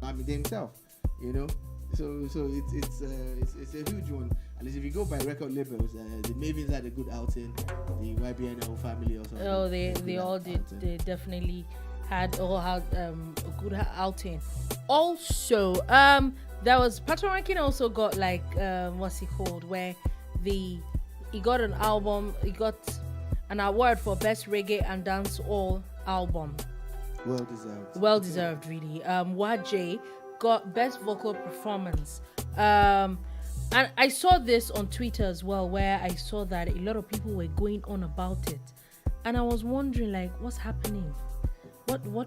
Amide himself, you know. So it's a huge one. At least if you go by record labels, the Mavens had a good outing. The YBNL family also. Oh, they all did. Outing. They definitely had a good outing. Also, there was Patrick Rankin also got like what's it called, where he got an album. He got an award for best reggae and dancehall album. Well deserved, really. Wajay got best vocal performance. And I saw this on Twitter as well, where I saw that a lot of people were going on about it, and I was wondering, like, what's happening? What were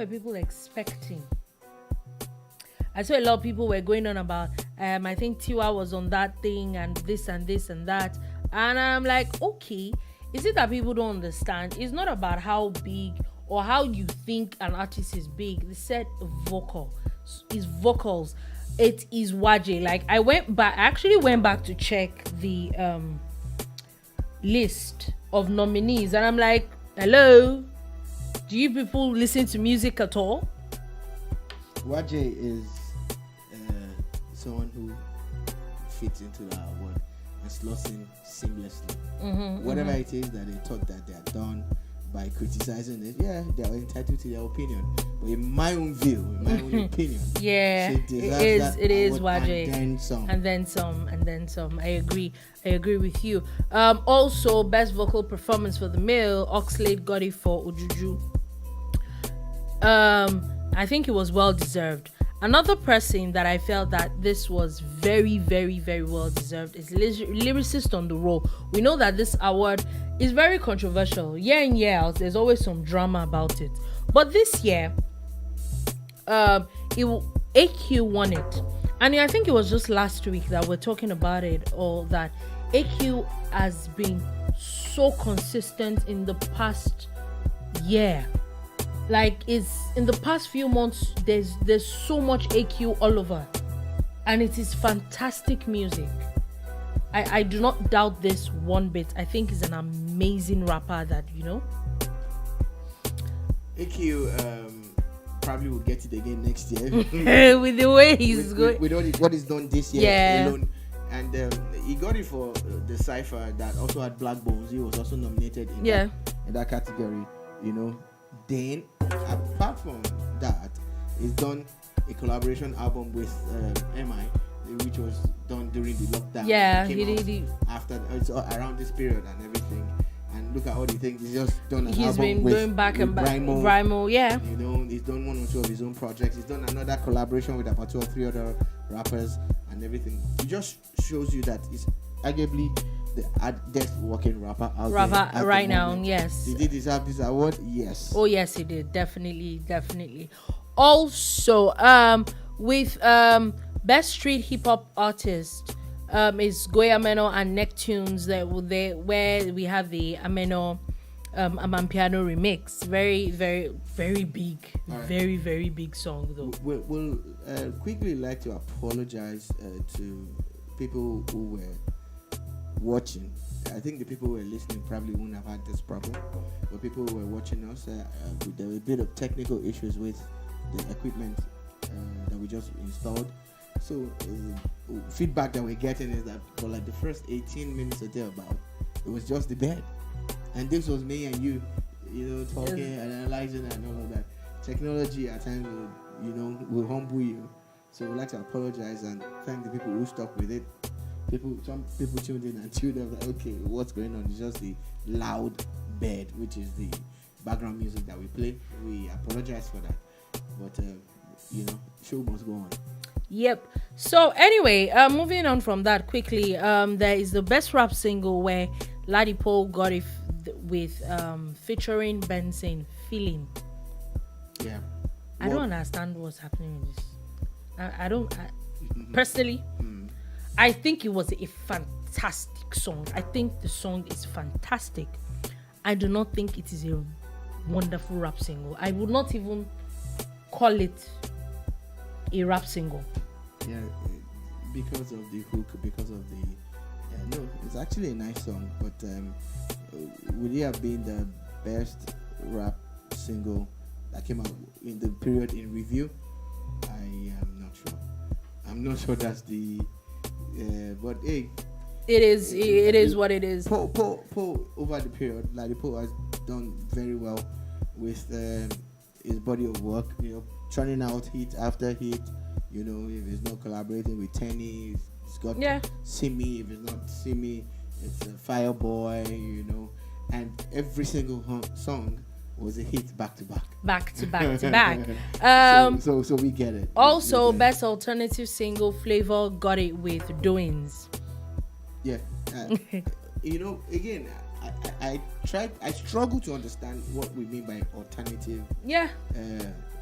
people expecting? I saw a lot of people were going on about. I think Tiwa was on that thing and this and this and that, and I'm like, okay, is it that people don't understand? It's not about how big or how you think an artist is big. They said vocals. It is Wajay. Like, I actually went back to check the list of nominees, and I'm like, hello, do you people listen to music at all? Wajay is someone who fits into that award and slots in seamlessly. Whatever it is that they thought that they had done by criticizing it, yeah, they are entitled to their opinion. But in my own view, in my own opinion, yeah, it is Wajay. And then some. I agree with you. Also, best vocal performance for the male, Oxlade got it for Ojuju. I think it was well deserved. Another person that I felt that this was very, very, very well deserved is lyricist on the roll. We know that this award is very controversial. Year in, year out, there's always some drama about it. But this year, AQ won it. And I think it was just last week that we're talking about it, or that AQ has been so consistent in the past year. Like, it's in the past few months, there's so much AQ all over, and it is fantastic music. I do not doubt this one bit. I think he's an amazing rapper that, you know. AQ probably will get it again next year with the way he's going. With what he's done this year alone. And he got it for the Cypher that also had Black Bones. He was also nominated in that category, you know. Then, apart from that, he's done a collaboration album with MI, which was done during the lockdown. Yeah, he did. After it's around this period and everything. And look at all the things he's just done. He's been going back and back. Brymo, yeah. You know, he's done one or two of his own projects. He's done another collaboration with about 2 or 3 other rappers and everything. It just shows you that he's arguably the hardest working rapper out there right now. Yes. Did he deserve this award? Yes. Oh yes, he did. Definitely. Also, with best street hip hop artist, is Goya Ameno and Neptunes where we have the Ameno Amampiano remix. Very, very, very big. Right. Very, very big song though. We'll quickly like to apologize to people who were watching. I think the people who were listening probably wouldn't have had this problem, but people who were watching us, there were a bit of technical issues with the equipment that we just installed. So feedback that we're getting is that for like the first 18 minutes or thereabout, it was just the bed, and this was me and you know, talking and analyzing and all of that. Technology at times will humble you. So we'd like to apologize and thank the people who stuck with it. Some people tuned in and tuned out, like, okay, what's going on? It's just the loud bed, which is the background music that we play. We apologize for that, but show must go on. Yep. So anyway, moving on from that quickly, there is the best rap single where Ladipo got it with featuring Benson, Feeling. Yeah. I don't understand what's happening with this. I don't personally. I think it was a fantastic song. I think the song is fantastic. I do not think it is a wonderful rap single. I would not even call it a rap single. Yeah, because of the hook, because of the... no, it's actually a nice song, but would it have been the best rap single that came out in the period in review? not sure. I'm not sure that's the. But hey, it is what it is. Paul over the period, like the Paul has done very well with his body of work. Churning out hit after hit. If he's not collaborating with Tenny, he's got Simi. If he's not Simi, it's Fireboy. And every single song was a hit back to back. So we get it. Also, best alternative single, Flavor got it with Doings. Yeah. Again, I struggle to understand what we mean by alternative. Yeah.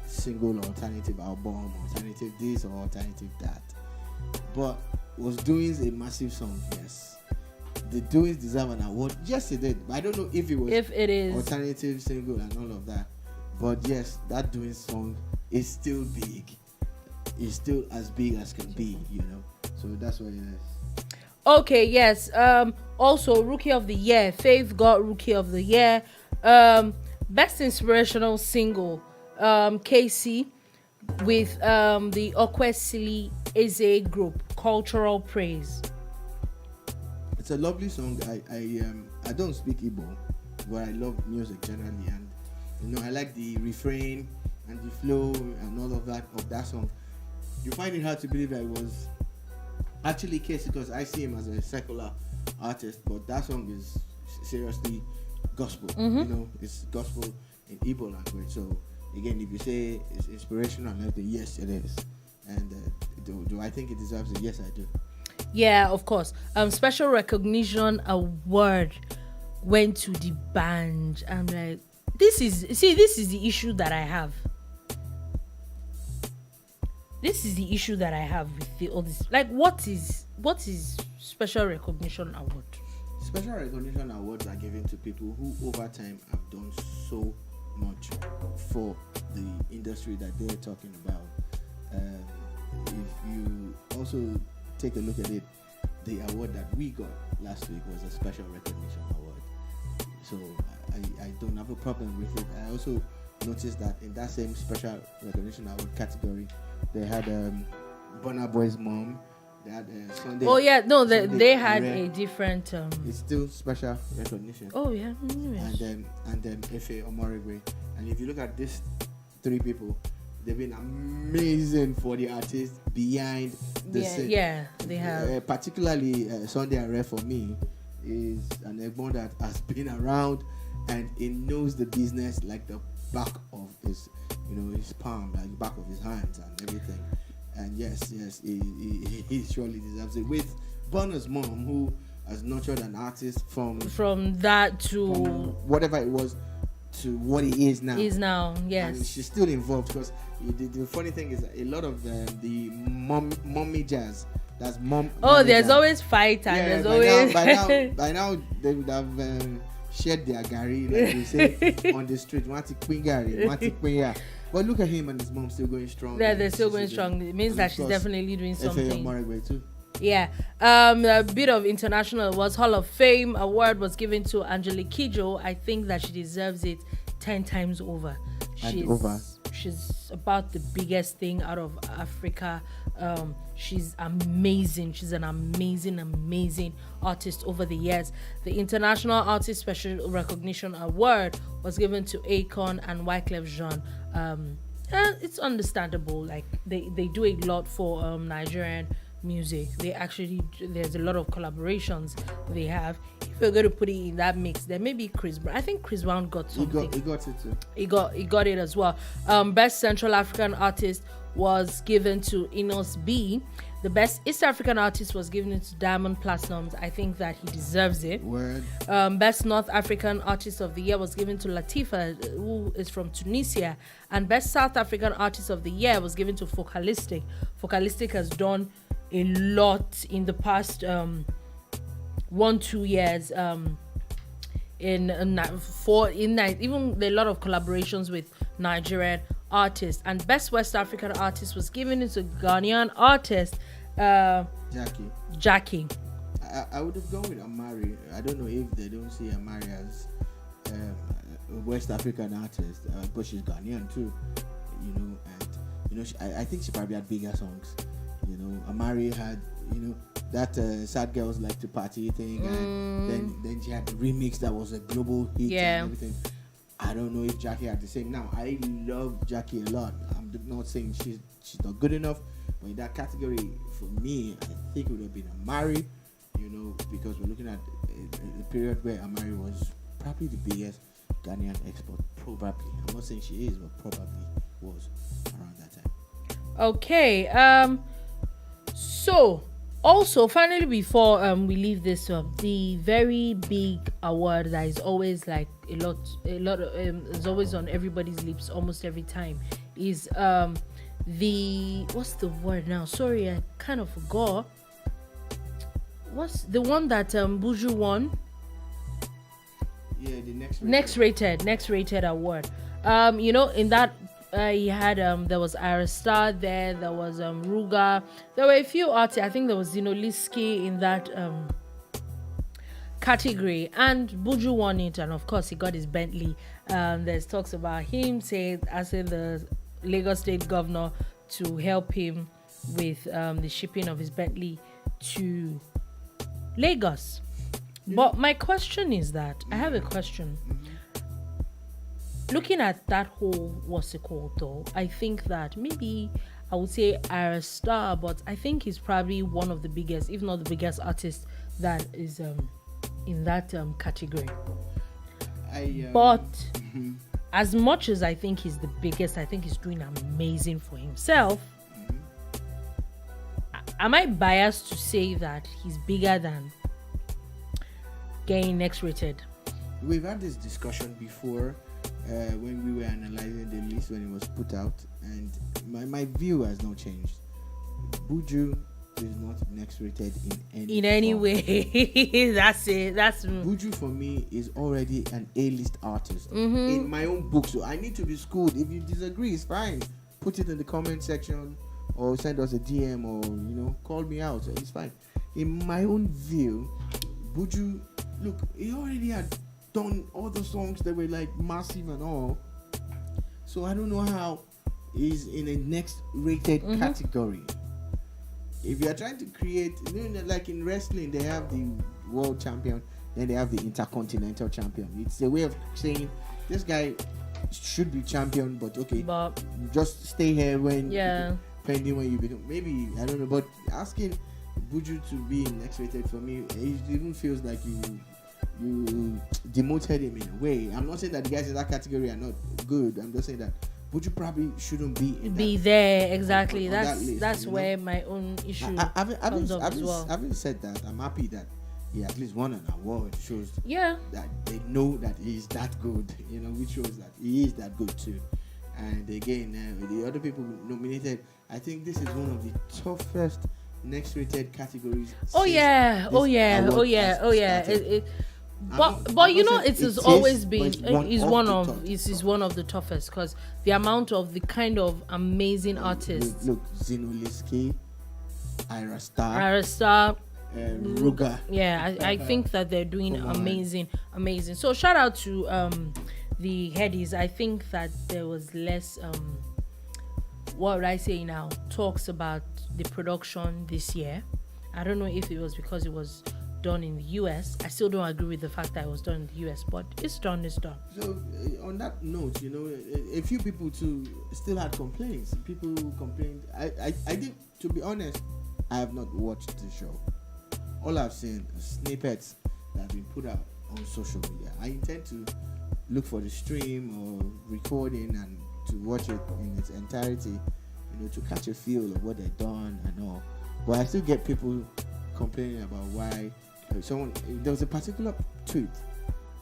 Single, alternative album, alternative this or alternative that. But was Doings a massive song? Yes. The Doings deserve an award. Yes, it did. I don't know if it is alternative single and all of that. But yes, that Doings song is still big. It's still as big as can be, So that's what it is. Okay, yes. Also, Rookie of the Year. Faith got Rookie of the Year. Best inspirational single. KC with the Okwesili Eze group, Cultural Praise. It's a lovely song. I don't speak Igbo, but I love music generally, and I like the refrain and the flow and all of that song. You find it hard to believe that it was actually Casey, because I see him as a secular artist, but that song is seriously gospel. It's gospel in Igbo language. So again, if you say it's inspirational, yes, it is. And do I think it deserves it? Yes, I do. Yeah, of course. Special recognition award went to the band. I'm like, this is the issue that I have. This is the issue that I have with all this. Like, what is special recognition award? Special recognition awards are given to people who over time have done so much for the industry that they're talking about. If you also take a look at it, the award that we got last week was a special recognition award. So I don't have a problem with it. I also noticed that in that same special recognition award category, they had Burna Boy's mom. They had Sunday. Oh yeah, no, Sunday they had Rare. a different. It's still special recognition. Oh yeah. And then Efe Omorigwe. And if you look at these three people, they've been amazing for the artists behind the scene. Yeah, they have. Particularly Sunday Rare for me is an Egbon that has been around and he knows the business like the back of his palm, like the back of his hands and everything. And yes, he surely deserves it. With Burna's mom, who has nurtured an artist from that to whatever it was to what he is now. Yes. And she's still involved because the funny thing is that a lot of the mommy jazz. That's mom. Oh, there's jazz. Always fight and there's always. By now they would have shared their gari, like we say on the street. But look at him and his mom still going strong. Yeah, they're still going strong. It means that she's definitely doing something. Too. Yeah. A bit of international awards. Hall of Fame award was given to Angelique Kidjo. I think that she deserves it 10 times over. She's about the biggest thing out of Africa. She's amazing. She's an amazing artist over the years. The International Artist Special Recognition Award was given to Akon and Wyclef Jean. It's understandable. Like they do a lot for Nigerian music. There's a lot of collaborations they have. If you're going to put it in that mix, there may be Chris Brown. I think Chris Brown got something. He got it too. He got it as well. Best Central African Artist was given to Inos B. The Best East African Artist was given to Diamond Platnumz. I think that he deserves it. Word. Best North African Artist of the Year was given to Latifa, who is from Tunisia. And Best South African Artist of the Year was given to Focalistic. Focalistic has done a lot in the past 1-2 years. Even a lot of collaborations with Nigerian artists. And Best West African Artist was given to Ghanaian artist Jackie. I would have gone with Amari. I don't know if they don't see Amari as a West African artist, but she's Ghanaian too, and I think she probably had bigger songs. Amari had, that Sad Girls Like to Party thing, and then she had the remix that was a global hit and everything. I don't know if Jackie had the same. Now, I love Jackie a lot. I'm not saying she's not good enough, but in that category, for me, I think it would have been Amari, because we're looking at the period where Amari was probably the biggest Ghanaian export. Probably. I'm not saying she is, but probably was around that time. Okay. So, also, finally, before we leave this up, the very big award that is always like a lot is always on everybody's lips almost every time is what's the word now? Sorry, I kind of forgot. What's the one that Buju won? Yeah, the next rated award. In that he had there was Arista there was Ruga, there were a few artists. I think there was Liski in that category, and Buju won it, and of course he got his Bentley. There's talks about him asking the Lagos State governor to help him with the shipping of his Bentley to Lagos. But my question is that I have a question. Looking at that whole what's it called though, I think that maybe I would say Arista, but I think he's probably one of the biggest, if not the biggest artist that is in that category. But as much as I think he's the biggest, I think he's doing amazing for himself. Am I biased to say that he's bigger than getting next rated? We've had this discussion before when we were analyzing the list when it was put out, and my view has not changed. Buju is not next rated in any way. That's it. That's Buju for me is already an A-list artist in my own book. So I need to be schooled. If you disagree, it's fine. Put it in the comment section or send us a DM or call me out. It's fine. In my own view, Buju, look, he already had done all the songs that were like massive and all. So I don't know how he's in a next rated category. If you are trying to create, like in wrestling, they have the world champion, then they have the intercontinental champion. It's a way of saying this guy should be champion, but just stay here pending when you become. Maybe I don't know, but asking Buju to be next rated for me, it even feels like you demoted him in a way. I'm not saying that the guys in that category are not good. I'm just saying that Buju probably shouldn't be there exactly. That's list, where my own issue comes up as well. Having said that, I'm happy that he at least won an award. It shows that they know that he's that good. Which shows that he is that good too. And again, the other people nominated, I think this is one of the toughest next rated categories. But it has always been one of the toughest, because the amount of the kind of amazing artists. Look, Liski, Arista, Ruga. Yeah, I think that they're doing amazing. So shout out to the Headies. I think that there was less what would I say now, talks about the production this year. I don't know if it was because it was done in the US. I still don't agree with the fact that it was done in the US, but it's done. So on that note, a few people too still had complaints. People complained. I think, to be honest, I have not watched the show. All I've seen are snippets that have been put out on social media. I intend to look for the stream or recording and to watch it in its entirety, to catch a feel of what they've done and all. But I still get people complaining about why there was a particular tweet,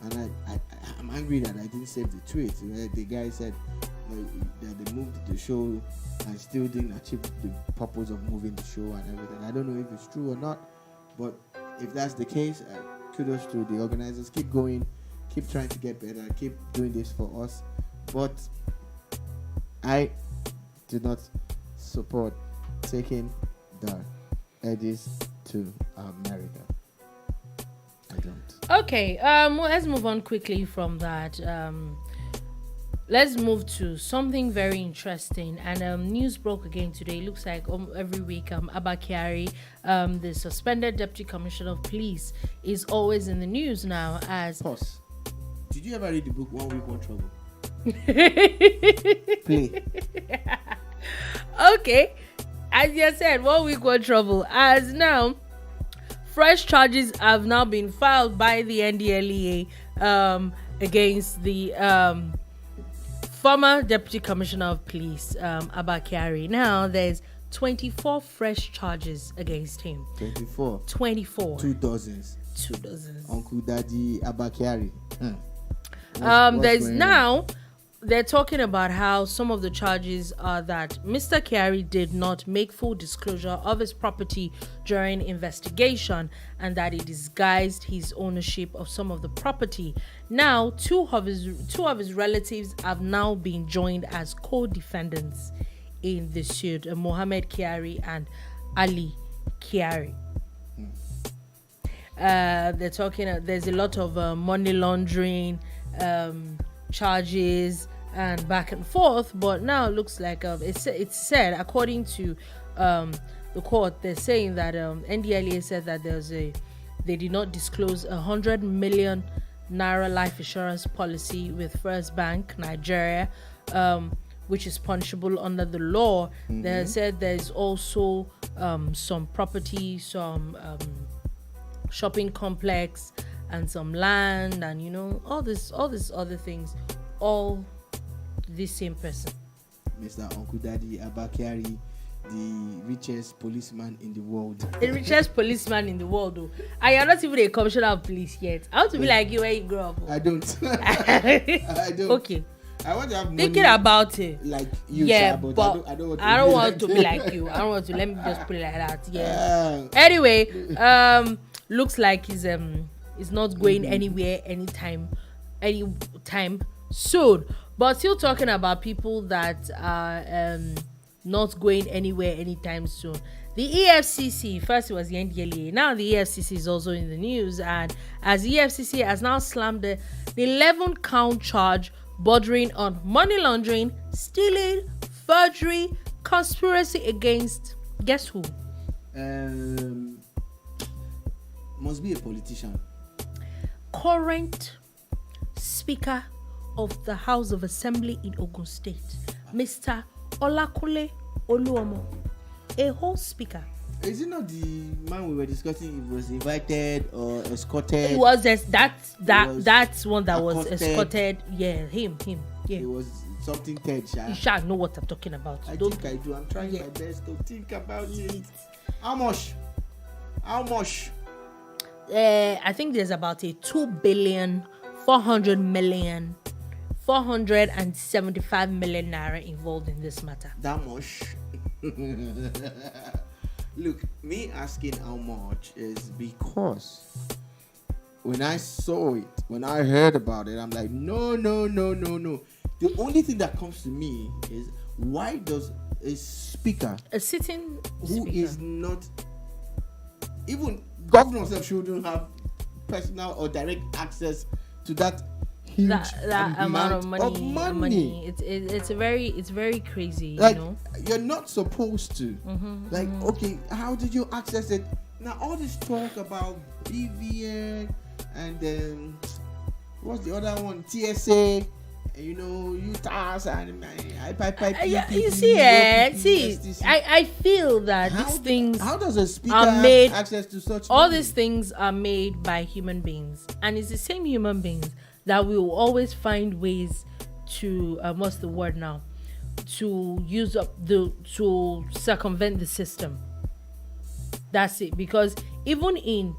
and I'm angry that I didn't save the tweet. The guy said that they moved the show and still didn't achieve the purpose of moving the show and everything. I don't know if it's true or not, but if that's the case, kudos to the organizers. Keep going, keep trying to get better, keep doing this for us. But I do not support taking the Headies to America. I don't. Okay, well, let's move on quickly from that. let's move to something very interesting. And news broke again today. It looks like every week, Abba Kyari, the suspended deputy commissioner of police, is always in the news now as. Pause. Did you ever read the book 1 Week, 1 Trouble? Play. Okay, as you said, 1 week, 1 trouble. As now, fresh charges have now been filed by the NDLEA against the former deputy commissioner of police, Abba Kyari. Now there's 24 fresh charges against him. 24. 24. 2 dozens. 2 dozens. Uncle Daddy Abba Kyari. There's now. They're talking about how some of the charges are that Mr. Kyari did not make full disclosure of his property during investigation and that he disguised his ownership of some of the property. Now, two of his relatives have now been joined as co-defendants in the suit, Mohammed Kyari and Ali Kyari. They're talking, there's a lot of money laundering charges and back and forth, but now it looks like it's said, according to the court, they're saying that NDLEA said that they did not disclose 100 million naira life insurance policy with First Bank Nigeria, which is punishable under the law. They said there's also some property, some shopping complex and some land, and all these other things, all this same person, Mr. Uncle Daddy Abba Kyari, the richest policeman in the world. The richest policeman in the world, though. I am not even a commissioner of police yet. I want to be like you when you grow up. I don't. I don't. Okay. I want to have money. Thinking about it. Like you, yeah, sir, but I don't want to, I don't want to be like you. I don't want to. Let me just put it like that. Yeah. Anyway, looks like he's not going anywhere anytime soon. But still talking about people that are not going anywhere anytime soon. The EFCC, first it was the NDLEA, now the EFCC is also in the news, and as the EFCC has now slammed the 11-count charge bordering on money laundering, stealing, forgery, conspiracy against, guess who? Must be a politician. Current Speaker of the House of Assembly in Ogun State, Mr. Olakule Oluomo, a whole speaker. Is it not the man we were discussing? He was invited or escorted? It was that's one that was escorted. Yeah, him. Yeah. It was something Ted. You shall know what I'm talking about. I think I do. I'm trying my best to think about it. How much? I think there's about a 2,475 million naira involved in this matter. That much? Look, me asking how much is because when I saw it, when I heard about it, I'm like, no. The only thing that comes to me is, why does a speaker, a sitting who speaker, is not even governor himself, shouldn't have personal or direct access to that huge that amount of money. It's very crazy, like, you're not supposed to. Okay, how did you access it? Now all this talk about BVN and then what's the other one, TSA, UTAS and I feel that these things, how does a speaker are made, have access to such all money? these things are made by human beings, and it's the same human beings that will always find ways to what's the word now, to use up to circumvent the system. That's it. Because even in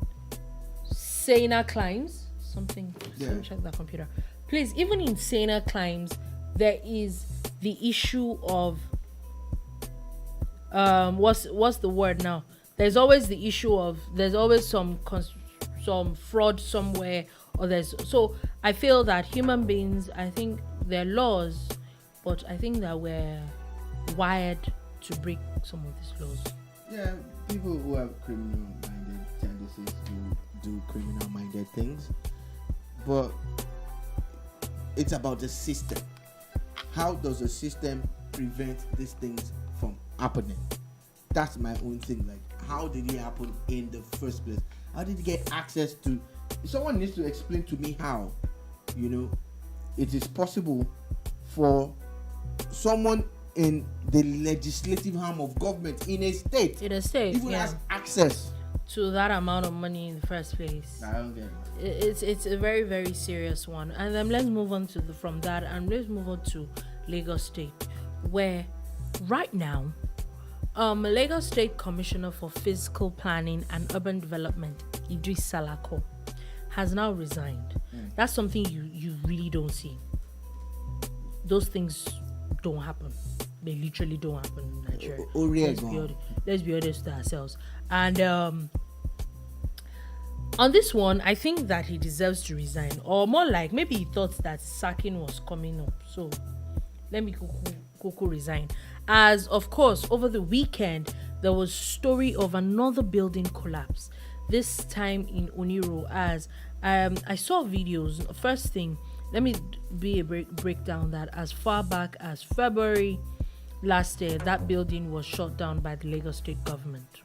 saner climes, let me check that computer, please. Even in saner climes, there is the issue of what's the word now? There's always the issue of some fraud somewhere, or so I feel that human beings, I think there are laws, but I think that we're wired to break some of these laws. Yeah, people who have criminal-minded tendencies do criminal-minded things, but it's about the system. how does the system prevent these things from happening? That's my own thing. Like, how did it happen in the first place? How did you get access to? Someone needs to explain to me how, it is possible for someone in the legislative arm of government in a state even has access to that amount of money in the first place. I don't get it. It's a very, very serious one. And then let's move on from that, and let's move on to Lagos State, where right now Lagos State Commissioner for Physical Planning and Urban Development, Idris Salako, has now resigned. That's something you really don't see. Those things don't happen. They literally don't happen in Nigeria. Let's be honest to ourselves. And on this one, I think that he deserves to resign, or more like maybe he thought that sacking was coming up. So let me kuku resign. As of course, over the weekend there was story of another building collapse. This time in Oniru. As I saw videos. First thing, let me be a breakdown that as far back as February last year, that building was shut down by the Lagos State government.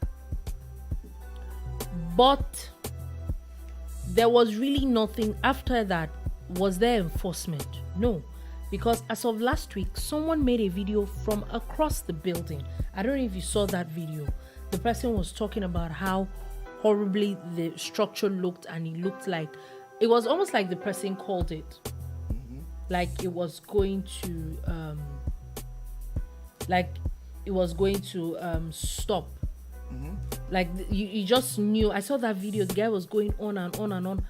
But there was really nothing after that. Was there enforcement? No. Because as of last week, someone made a video from across the building. I don't know if you saw that video. The person was talking about how horribly the structure looked, and it looked like, it was almost like the person called it. Like it was going to stop. Like you just knew. I saw that video. The guy was going on and on and on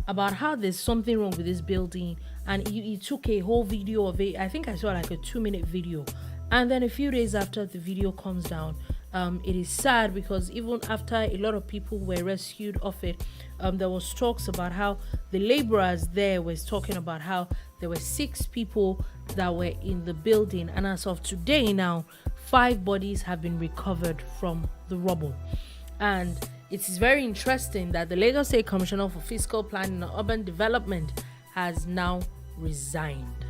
about how there's something wrong with this building, and he took a whole video of it. I think I saw like a 2-minute video, and then a few days after the video comes down, it is sad because even after a lot of people were rescued off it, there was talks about how the laborers there was talking about how there were 6 people that were in the building, and as of today now, 5 bodies have been recovered from the rubble. And it is very interesting that the Lagos State Commissioner for Fiscal Planning and Urban Development has now resigned.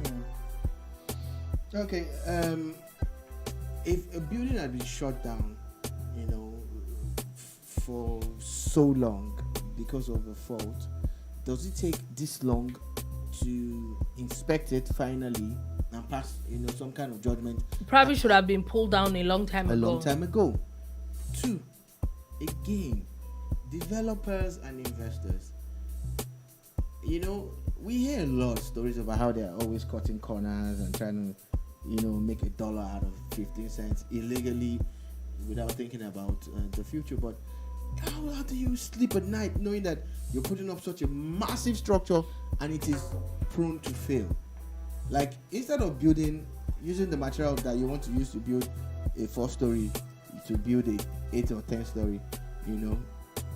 Okay, if a building had been shut down, for so long because of a fault, does it take this long to inspect it finally and pass, some kind of judgment? Probably should have been pulled down a long time ago. 2, again, developers and investors. We hear a lot of stories about how they're always cutting corners and trying to, make $1 out of 15 cents illegally without thinking about the future. But how do you sleep at night knowing that you're putting up such a massive structure and it is prone to fail? Like, instead of using the material that you want to use to build a 4-story, to build a 8 or 10-story,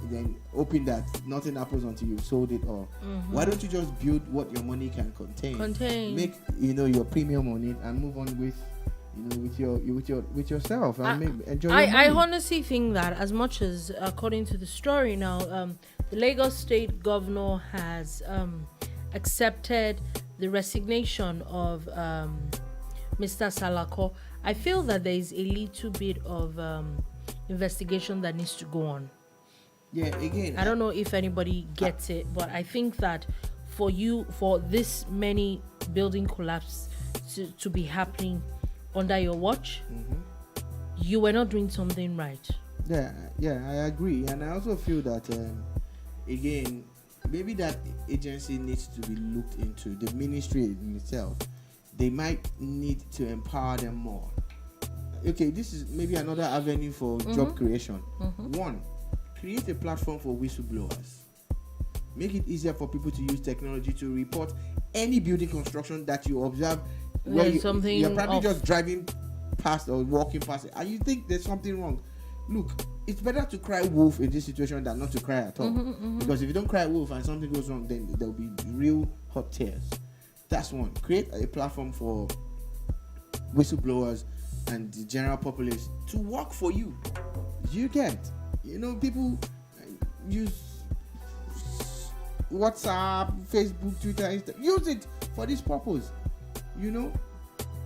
then hoping that nothing happens until you've sold it all. Why don't you just build what your money can contain? Make your premium on it and move on with yourself and enjoy. I honestly think that, as much as according to the story now, the Lagos State governor has accepted the resignation of Mr. Salako. I feel that there is a little bit of investigation that needs to go on. Yeah, again, I don't know if anybody gets it, but I think that for this many building collapse to be happening under your watch, you were not doing something right. Yeah, I agree. And I also feel that, again, maybe that agency needs to be looked into. The ministry in itself, they might need to empower them more. Okay, this is maybe another avenue for job creation. 1, create a platform for whistleblowers. Make it easier for people to use technology to report any building construction that you observe where you're probably just driving past or walking past it, and you think there's something wrong. Look, it's better to cry wolf in this situation than not to cry at all. Because if you don't cry wolf and something goes wrong, then there'll be real hot tears. That's 1. Create a platform for whistleblowers and the general populace to work for you. You get, people use WhatsApp, Facebook, Twitter, Instagram. Use it for this purpose.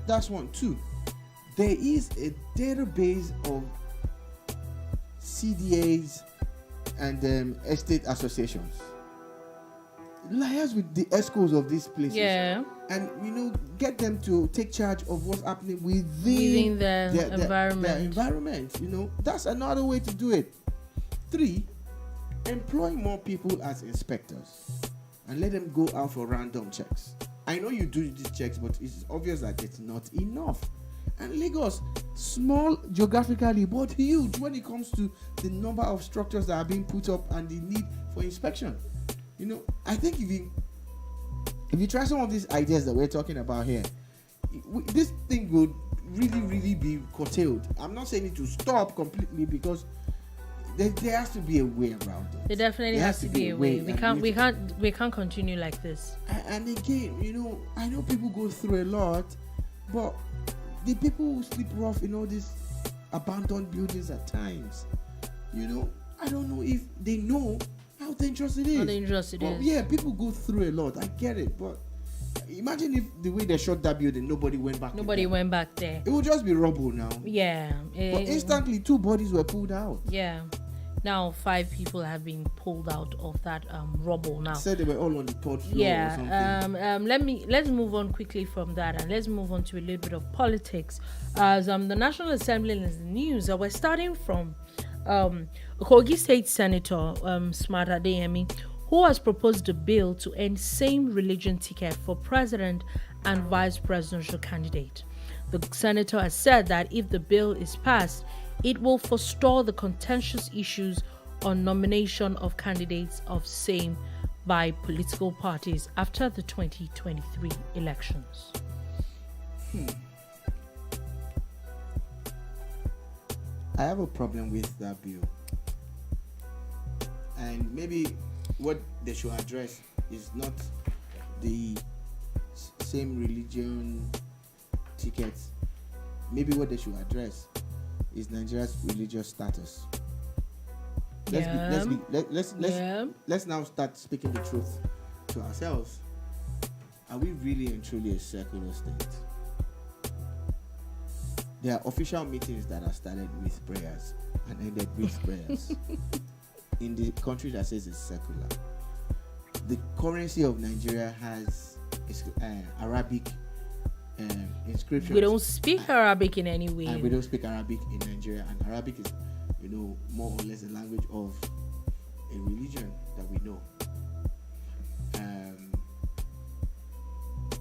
That's one. Two, there is a database of CDAs and estate associations. Liars with the escos of these places. Yeah. And get them to take charge of what's happening within their environment. Their environment. That's another way to do it. 3, employ more people as inspectors and let them go out for random checks. I know you do these checks, but it's obvious that it's not enough. And Lagos, small geographically, but huge when it comes to the number of structures that are being put up and the need for inspection. I think if you try some of these ideas that we're talking about here, this thing would really, really be curtailed. I'm not saying it to stop completely, because there has to be a way around it. There definitely has to be a way. We can't continue like this. And again, I know people go through a lot, but the people who sleep rough in all these abandoned buildings at times, I don't know if they know how dangerous it is. How dangerous it is. Yeah, people go through a lot. I get it, but imagine if the way they shot that building, nobody went back. Nobody went back there. It would just be rubble now. Yeah. But instantly, 2 bodies were pulled out. Yeah. Now 5 people have been pulled out of that rubble now. Said they were all on the 3rd floor or something. Let's move on quickly from that, and let's move on to a little bit of politics. As the National Assembly is the news, we're starting from Kogi State Senator Smart Adeyemi, who has proposed a bill to end same religion ticket for president and vice presidential candidate. The senator has said that if the bill is passed, it will forestall the contentious issues on nomination of candidates of same by political parties after the 2023 elections. I have a problem with that bill. And maybe what they should address is not the same religion tickets. Maybe what they should address is Nigeria's religious status. Let's now start speaking the truth to ourselves. Are we really and truly a secular state? There are official meetings that are started with prayers and ended with prayers in the country that says it's secular. The currency of Nigeria has Arabic inscriptions. We don't speak Arabic in any way. And we don't speak Arabic in Nigeria, and Arabic is, more or less the language of a religion that we know.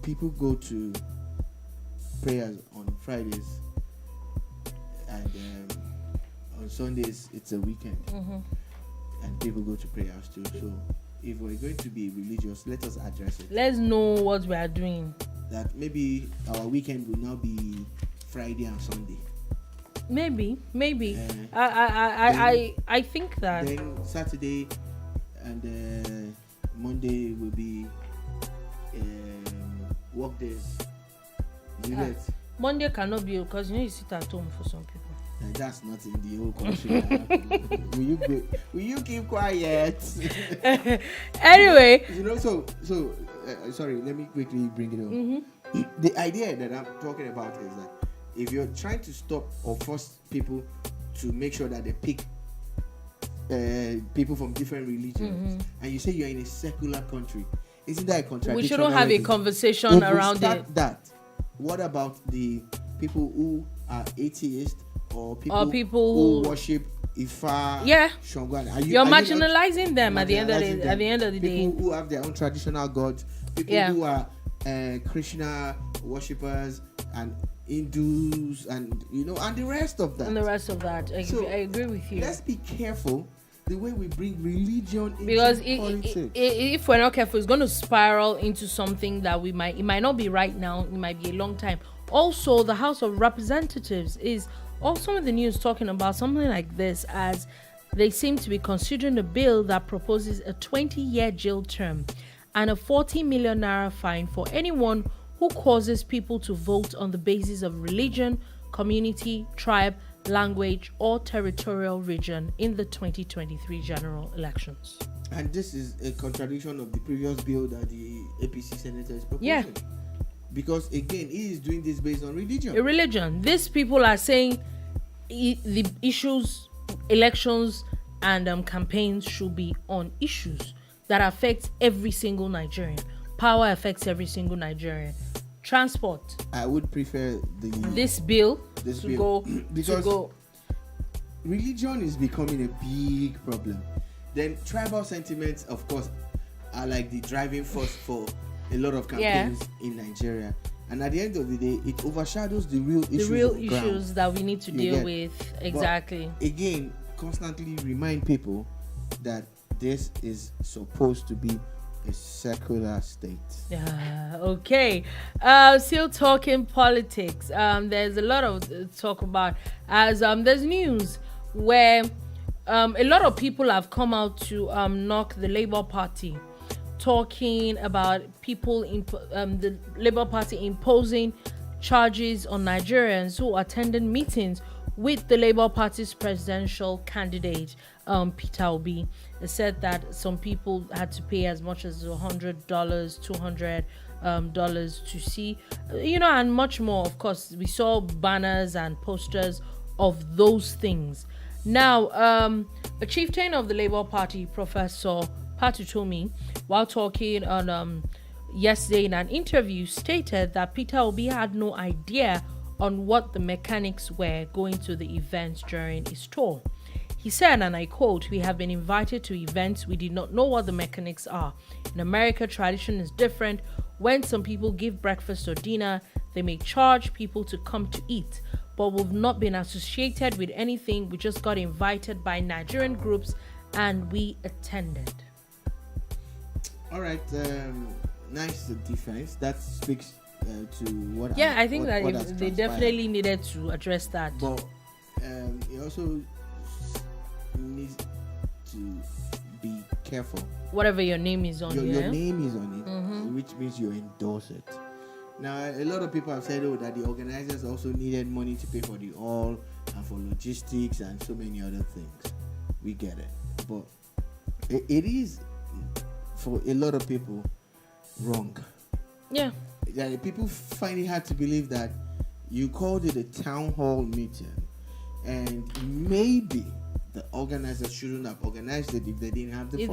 People go to prayers on Fridays, and on Sundays it's a weekend, and people go to prayers too. So if we're going to be religious, let us address it. Let's know what we are doing. That maybe our weekend will now be Friday and Sunday. Maybe. I think that. Then Saturday and Monday will be work days. Monday cannot be, because you sit at home for some people. And that's not in the whole country. Will you keep quiet? Anyway. Sorry, let me quickly bring it up. The idea that I'm talking about is that if you're trying to stop or force people to make sure that they pick people from different religions, and you say you're in a secular country, isn't that a contradiction? We shouldn't have a conversation around it. That. What about the people who are atheists or people who worship Ifa? Yeah. Shongan? You're marginalizing them at the end of the day. People who have their own traditional gods, people who are Krishna worshippers and Hindus, and and the rest of that. I agree with you. Let's be careful the way we bring religion into because politics. If we're not careful, it's going to spiral into something that it might not be right now. It might be a long time. Also, the House of Representatives is also in the news talking about something like this, as they seem to be considering a bill that proposes a 20-year jail term and a 40 million naira fine for anyone who causes people to vote on the basis of religion, community, tribe, language, or territorial region in the 2023 general elections. And this is a contradiction of the previous bill that the APC senator is proposing. because again, he is doing this based on religion. A religion. These people are saying the issues, elections, and campaigns should be on issues that affect every single Nigerian. Power affects every single Nigerian. Transport. I would prefer this bill to bill. go because to go. Religion is becoming a big problem. Then tribal sentiments, of course, are like the driving force for a lot of campaigns in Nigeria. And at the end of the day, it overshadows the real issues that we need to deal with. Exactly. But again, constantly remind people that this is supposed to be a secular state. Okay. Still talking politics. There's a lot of talk about as there's news where a lot of people have come out to knock the Labour Party, talking about people in the Labour Party imposing charges on Nigerians who attended meetings with the Labour Party's presidential candidate, Peter Obi. It said that some people had to pay as much as $100, $200 to see, and much more. Of course, we saw banners and posters of those things. Now, a chieftain of the Labour Party, Professor Patutomi, while talking on yesterday in an interview, stated that Peter Obi had no idea on what the mechanics were going to the events during his tour. He said, and I quote, "We have been invited to events. We did not know what the mechanics are. In America, tradition is different. When some people give breakfast or dinner, they may charge people to come to eat. But we've not been associated with anything. We just got invited by Nigerian groups and we attended." All right. Nice defense. That speaks to what. I think that they definitely needed to address that. But it also needs to be careful. Whatever your name is on, your name is on it, which means you endorse it. Now, a lot of people have said, that the organizers also needed money to pay for the hall and for logistics and so many other things. We get it, but it is for a lot of people wrong. Yeah. People find it hard to believe that you called it a town hall meeting, and maybe the organizers shouldn't have organized it if they didn't have the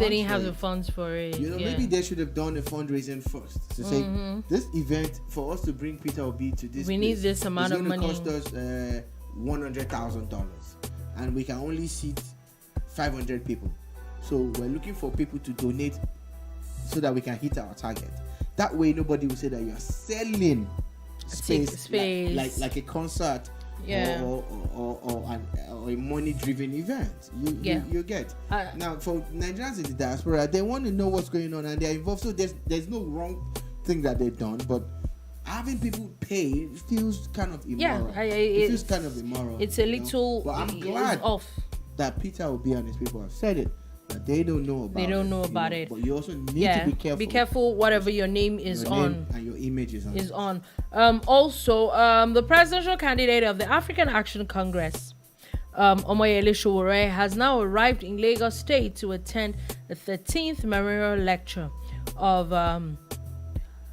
funds for it. Maybe they should have done a fundraising first to say this event, for us to bring Peter Obi to this, we need this amount of money. It's going to cost us $100,000, and we can only seat 500 people. So we're looking for people to donate so that we can hit our target. That way, nobody will say that you are selling space. Like a concert. Or a money-driven event. You get. Now, for Nigerians in the diaspora, they want to know what's going on and they're involved. So there's no wrong thing that they've done, but having people pay feels kind of immoral. It feels kind of immoral. It's a little. But I'm glad off that Peter Obi and his people have said it. That they don't know about it. But you also need to be careful. Be careful whatever your name is on. And your image is on. Also, the presidential candidate of the African Action Congress, Omoyele Sowore, has now arrived in Lagos State to attend the 13th memorial lecture of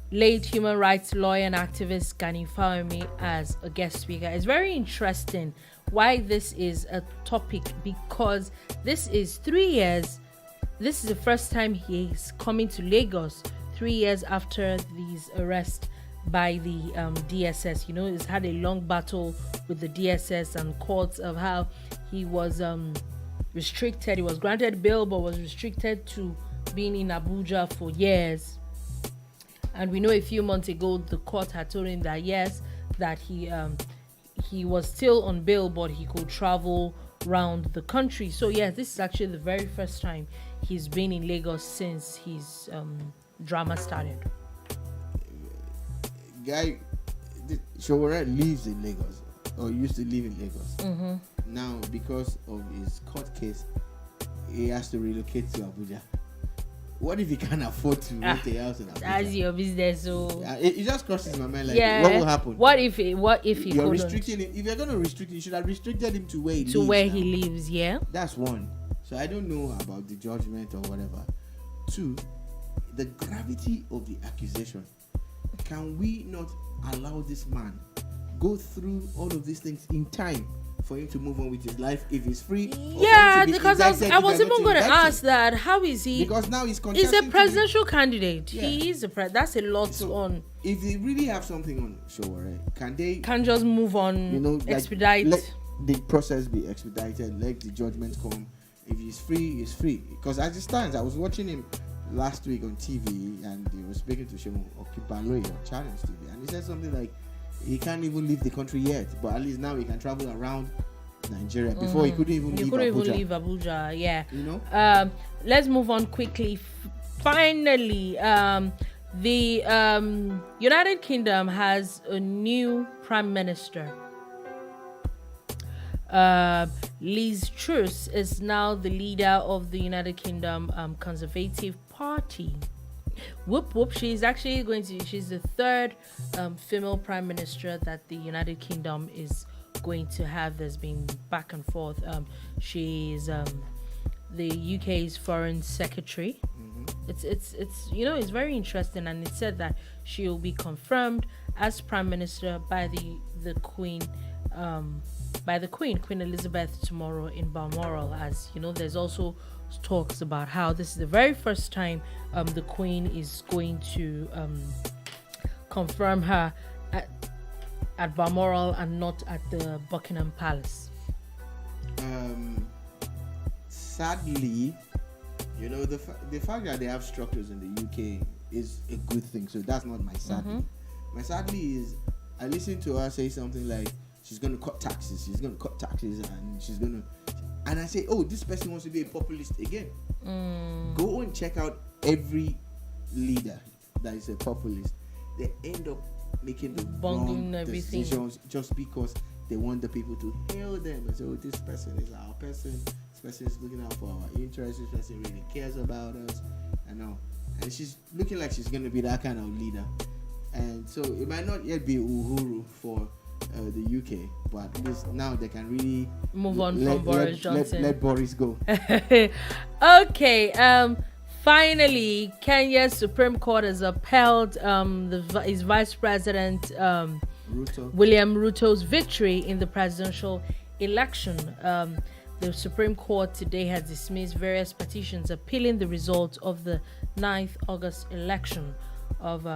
late human rights lawyer and activist Gani Fawemi as a guest speaker. It's very interesting why this is a topic, because this is 3 years. This is the first time he is coming to Lagos 3 years after these arrests by the DSS. He's had a long battle with the DSS and courts of how he was restricted. He was granted bail but was restricted to being in Abuja for years. And we know a few months ago the court had told him that yes, that he was still on bail, but he could travel around the country. So yeah, this is actually the very first time he's been in Lagos since his drama started. Guy, Sowore lives in Lagos, or used to live in Lagos. Now, because of his court case, he has to relocate to Abuja. What if he can't afford to rent a house in Abuja? That's your business. So it just crosses my mind. Like, what will happen? What if he you're restricting him? If you're going to restrict him, you should have restricted him to where he lives. Yeah. That's one. So I don't know about the judgment or whatever. Two, the gravity of the accusation can we not allow this man go through all of these things in time for him to move on with his life if he's free? Yeah, because I was even going to ask that. How is he? Because now he's a presidential candidate. Yeah. He is that's a lot So, on. If they really have something on Sowore, can just move on, expedite. Let the process be expedited, let the judgment come. If he's free, he's free. Because as it stands, I was watching him last week on TV and he was speaking to Shemo Okibaloye on Challenge TV, and he said something like he can't even leave the country yet, but at least now he can travel around Nigeria. Before he couldn't even leave Abuja. Yeah. Let's move on quickly. Finally, the United Kingdom has a new prime minister. Liz Truss is now the leader of the United Kingdom Conservative Party. Whoop whoop! She's the third female prime minister that the United Kingdom is going to have. There's been back and forth. She's the UK's foreign secretary. It's very interesting, and it said that she will be confirmed as prime minister by the Queen. By the Queen Elizabeth tomorrow in Balmoral. As you know, there's also talks about how this is the very first time the Queen is going to confirm her at Balmoral and not at the Buckingham Palace. Sadly, the fact that they have structures in the UK is a good thing. So that's not my sadly. My sadly is I listened to her say something like she's going to cut taxes, and I say, oh, this person wants to be a populist again. Go and check out every leader that is a populist. They end up making the wrong decisions just because they want the people to hail them and say, oh, this person is our person, this person is looking out for our interests, this person really cares about us, and she's looking like she's going to be that kind of leader. And so it might not yet be Uhuru for the UK, but at least now they can really move on from Boris Johnson. Let Boris go. Okay. Finally, Kenya's Supreme Court has upheld his Vice President William Ruto's victory in the presidential election. The Supreme Court today has dismissed various petitions appealing the results of the 9th August election of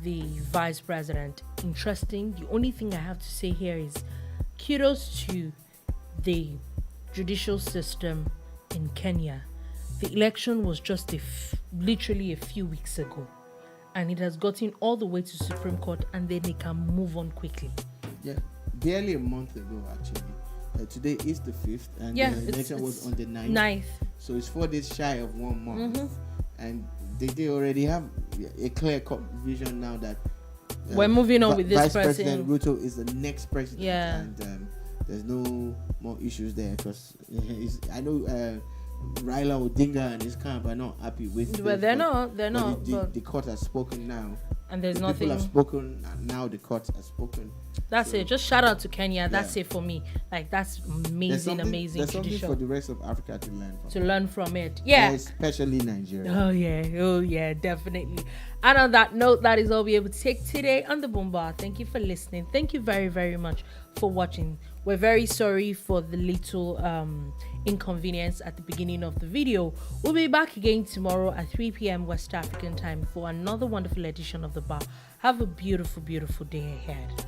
the vice president. Interesting. The only thing I have to say here is kudos to the judicial system in Kenya. The election was just literally a few weeks ago, and it has gotten all the way to Supreme Court, and then they can move on quickly. Yeah, barely a month ago actually. Today is the 5th, and the election was on the 9th. So it's 4 days shy of 1 month, and they already have a clear-cut vision now that we're moving on with this Vice person. President Ruto is the next president, and there's no more issues there because I know Raila Odinga and his camp are not happy with it. But they're not. The court has spoken now. And there's the nothing. People have spoken, and now the court has spoken. That's it. Just shout out to Kenya. That's it for me. Like, that's amazing. There's something judicial. for the rest of Africa to learn from. Learn from it. Yeah. Especially Nigeria. Oh yeah, definitely. And on that note, that is all we're able to take today on the Boom Bar. Thank you for listening. Thank you very, very much for watching. We're very sorry for the little inconvenience at the beginning of the video. We'll be back again tomorrow at 3 p.m. West African time for another wonderful edition of the Bar. Have a beautiful, beautiful day ahead.